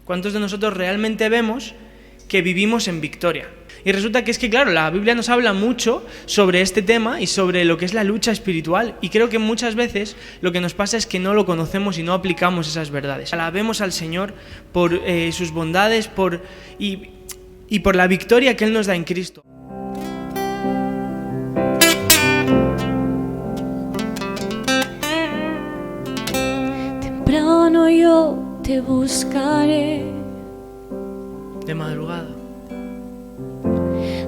¿Cuántos de nosotros realmente vemos que vivimos en victoria? Y resulta que claro, la Biblia nos habla mucho sobre este tema y sobre lo que es la lucha espiritual. Y creo que muchas veces lo que nos pasa es que no lo conocemos y no aplicamos esas verdades. Alabemos al Señor por sus bondades y por la victoria que Él nos da en Cristo. Temprano yo te buscaré. De madrugada.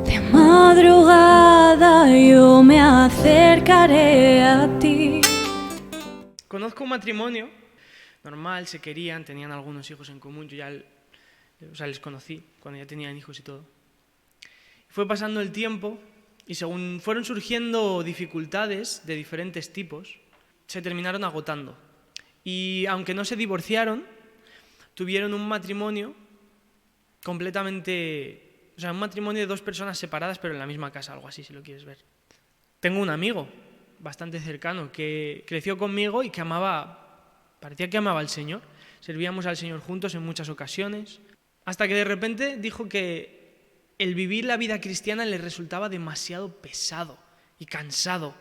De madrugada yo me acercaré a ti. Conozco un matrimonio normal, se querían, tenían algunos hijos en común, yo ya les conocí cuando ya tenían hijos y todo. Fue pasando el tiempo y según fueron surgiendo dificultades de diferentes tipos, se terminaron agotando. Y aunque no se divorciaron, tuvieron un matrimonio completamente... O sea, un matrimonio de dos personas separadas pero en la misma casa, algo así, si lo quieres ver. Tengo un amigo bastante cercano que creció conmigo y que parecía que amaba al Señor. Servíamos al Señor juntos en muchas ocasiones. Hasta que de repente dijo que el vivir la vida cristiana le resultaba demasiado pesado y cansado.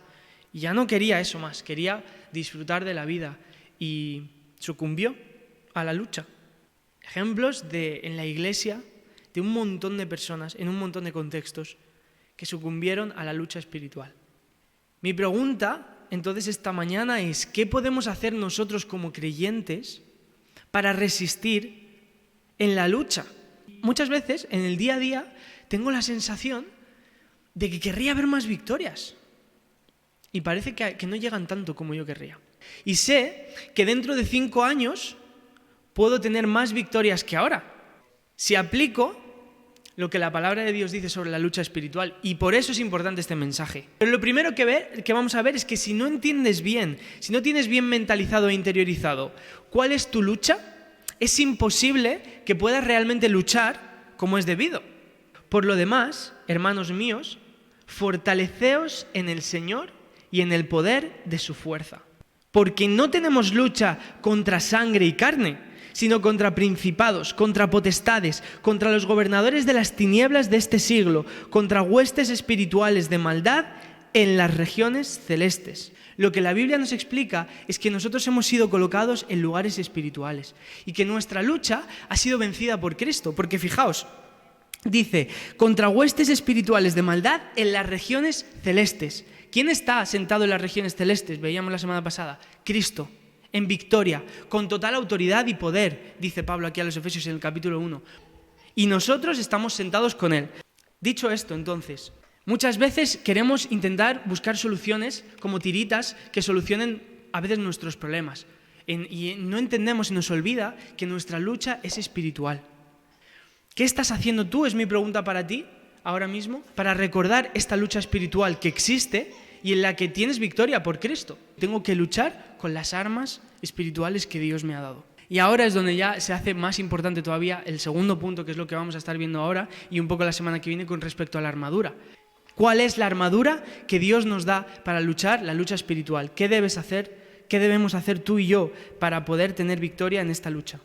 Y ya no quería eso más, quería disfrutar de la vida. Y sucumbió a la lucha. Ejemplos en la iglesia de un montón de personas, en un montón de contextos, que sucumbieron a la lucha espiritual. Mi pregunta, entonces, esta mañana es, ¿qué podemos hacer nosotros como creyentes para resistir en la lucha? Muchas veces, en el día a día, tengo la sensación de que querría ver más victorias. Y parece que no llegan tanto como yo querría. Y sé que dentro de 5 años puedo tener más victorias que ahora. Si aplico lo que la palabra de Dios dice sobre la lucha espiritual, y por eso es importante este mensaje. Pero lo primero que vamos a ver es que si no entiendes bien, si no tienes bien mentalizado e interiorizado cuál es tu lucha, es imposible que puedas realmente luchar como es debido. Por lo demás, hermanos míos, fortaleceos en el Señor y en el poder de su fuerza. Porque no tenemos lucha contra sangre y carne, sino contra principados, contra potestades, contra los gobernadores de las tinieblas de este siglo, contra huestes espirituales de maldad en las regiones celestes. Lo que la Biblia nos explica es que nosotros hemos sido colocados en lugares espirituales y que nuestra lucha ha sido vencida por Cristo. Porque fijaos, dice, contra huestes espirituales de maldad en las regiones celestes. ¿Quién está sentado en las regiones celestes? Veíamos la semana pasada. Cristo, en victoria, con total autoridad y poder, dice Pablo aquí a los Efesios en el capítulo 1. Y nosotros estamos sentados con Él. Dicho esto, entonces, muchas veces queremos intentar buscar soluciones como tiritas que solucionen a veces nuestros problemas. Y no entendemos y nos olvida que nuestra lucha es espiritual. ¿Qué estás haciendo tú? Es mi pregunta para ti. Ahora mismo, para recordar esta lucha espiritual que existe y en la que tienes victoria por Cristo. Tengo que luchar con las armas espirituales que Dios me ha dado. Y ahora es donde ya se hace más importante todavía el segundo punto, que es lo que vamos a estar viendo ahora y un poco la semana que viene con respecto a la armadura. ¿Cuál es la armadura que Dios nos da para luchar la lucha espiritual? ¿Qué debes hacer? ¿Qué debemos hacer tú y yo para poder tener victoria en esta lucha?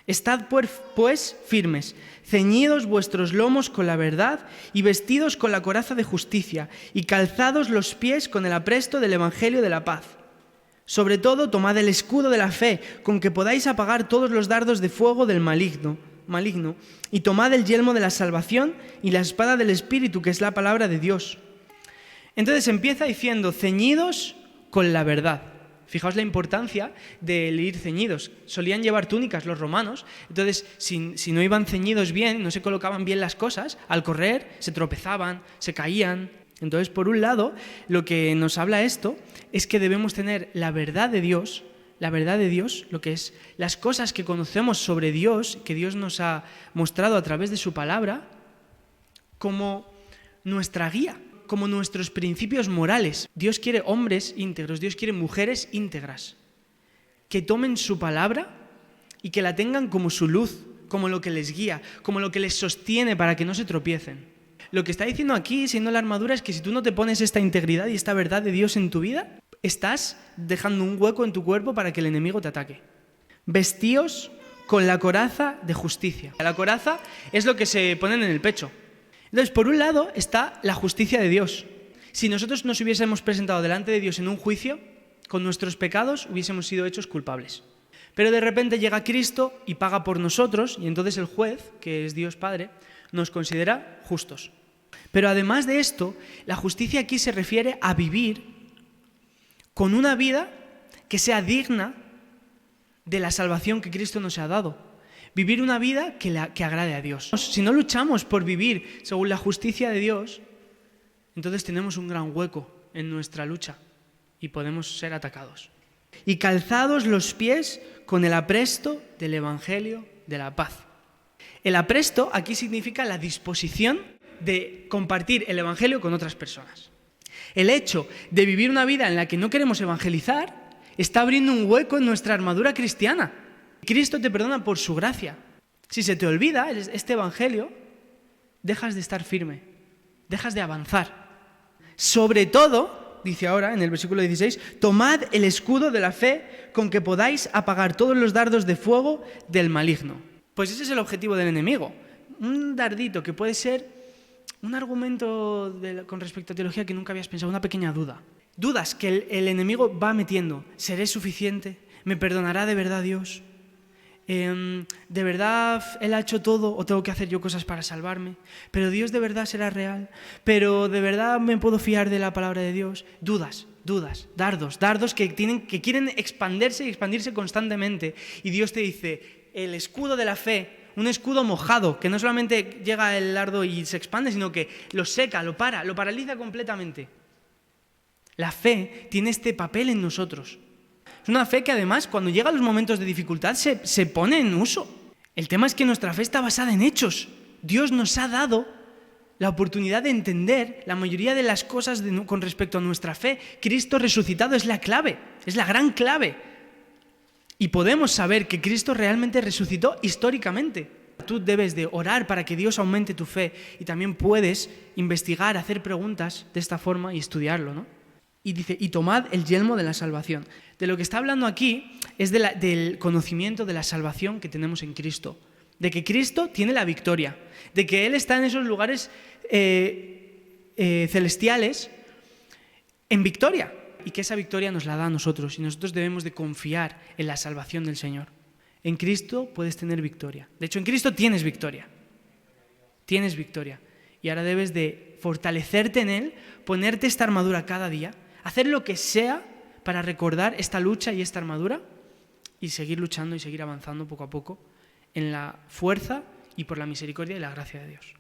Estad pues firmes, ceñidos vuestros lomos con la verdad y vestidos con la coraza de justicia y calzados los pies con el apresto del evangelio de la paz. Sobre todo tomad el escudo de la fe con que podáis apagar todos los dardos de fuego del maligno y tomad el yelmo de la salvación y la espada del Espíritu, que es la palabra de Dios. Entonces empieza diciendo ceñidos con la verdad. Fijaos la importancia del ir ceñidos. Solían llevar túnicas los romanos, entonces si no iban ceñidos bien, no se colocaban bien las cosas, al correr se tropezaban, se caían. Entonces, por un lado, lo que nos habla esto es que debemos tener la verdad de Dios, lo que es las cosas que conocemos sobre Dios, que Dios nos ha mostrado a través de su palabra, como nuestra guía, como nuestros principios morales. Dios quiere hombres íntegros, Dios quiere mujeres íntegras, que tomen su palabra y que la tengan como su luz, como lo que les guía, como lo que les sostiene para que no se tropiecen. Lo que está diciendo aquí, siendo la armadura, es que si tú no te pones esta integridad y esta verdad de Dios en tu vida, estás dejando un hueco en tu cuerpo para que el enemigo te ataque. Vestíos con la coraza de justicia. La coraza es lo que se ponen en el pecho. Entonces, por un lado está la justicia de Dios. Si nosotros nos hubiésemos presentado delante de Dios en un juicio, con nuestros pecados hubiésemos sido hechos culpables. Pero de repente llega Cristo y paga por nosotros, y entonces el juez, que es Dios Padre, nos considera justos. Pero además de esto, la justicia aquí se refiere a vivir con una vida que sea digna de la salvación que Cristo nos ha dado. Vivir una vida que agrade a Dios. Si no luchamos por vivir según la justicia de Dios, entonces tenemos un gran hueco en nuestra lucha y podemos ser atacados. Y calzados los pies con el apresto del Evangelio de la paz. El apresto aquí significa la disposición de compartir el Evangelio con otras personas. El hecho de vivir una vida en la que no queremos evangelizar está abriendo un hueco en nuestra armadura cristiana. Cristo te perdona por su gracia. Si se te olvida este Evangelio, dejas de estar firme, dejas de avanzar. Sobre todo, dice ahora en el versículo 16, tomad el escudo de la fe con que podáis apagar todos los dardos de fuego del maligno. Pues ese es el objetivo del enemigo. Un dardito que puede ser un argumento con respecto a teología que nunca habías pensado, una pequeña duda. Dudas que el enemigo va metiendo. ¿Seré suficiente? ¿Me perdonará de verdad Dios? ¿De verdad Él ha hecho todo o tengo que hacer yo cosas para salvarme? ¿Pero Dios de verdad será real? ¿Pero de verdad me puedo fiar de la palabra de Dios? Dudas, dardos que quieren expandirse y expandirse constantemente. Y Dios te dice, el escudo de la fe, un escudo mojado, que no solamente llega el dardo y se expande, sino que lo seca, lo paraliza completamente. La fe tiene este papel en nosotros. Es una fe que además, cuando llegan los momentos de dificultad, se pone en uso. El tema es que nuestra fe está basada en hechos. Dios nos ha dado la oportunidad de entender la mayoría de las cosas con respecto a nuestra fe. Cristo resucitado es la clave, es la gran clave. Y podemos saber que Cristo realmente resucitó históricamente. Tú debes de orar para que Dios aumente tu fe y también puedes investigar, hacer preguntas de esta forma y estudiarlo, ¿no? Y dice, y tomad el yelmo de la salvación. De lo que está hablando aquí es del conocimiento de la salvación que tenemos en Cristo. De que Cristo tiene la victoria. De que Él está en esos lugares celestiales en victoria. Y que esa victoria nos la da a nosotros. Y nosotros debemos de confiar en la salvación del Señor. En Cristo puedes tener victoria. De hecho, en Cristo tienes victoria. Tienes victoria. Y ahora debes de fortalecerte en Él, ponerte esta armadura cada día, hacer lo que sea para recordar esta lucha y esta armadura y seguir luchando y seguir avanzando poco a poco en la fuerza y por la misericordia y la gracia de Dios.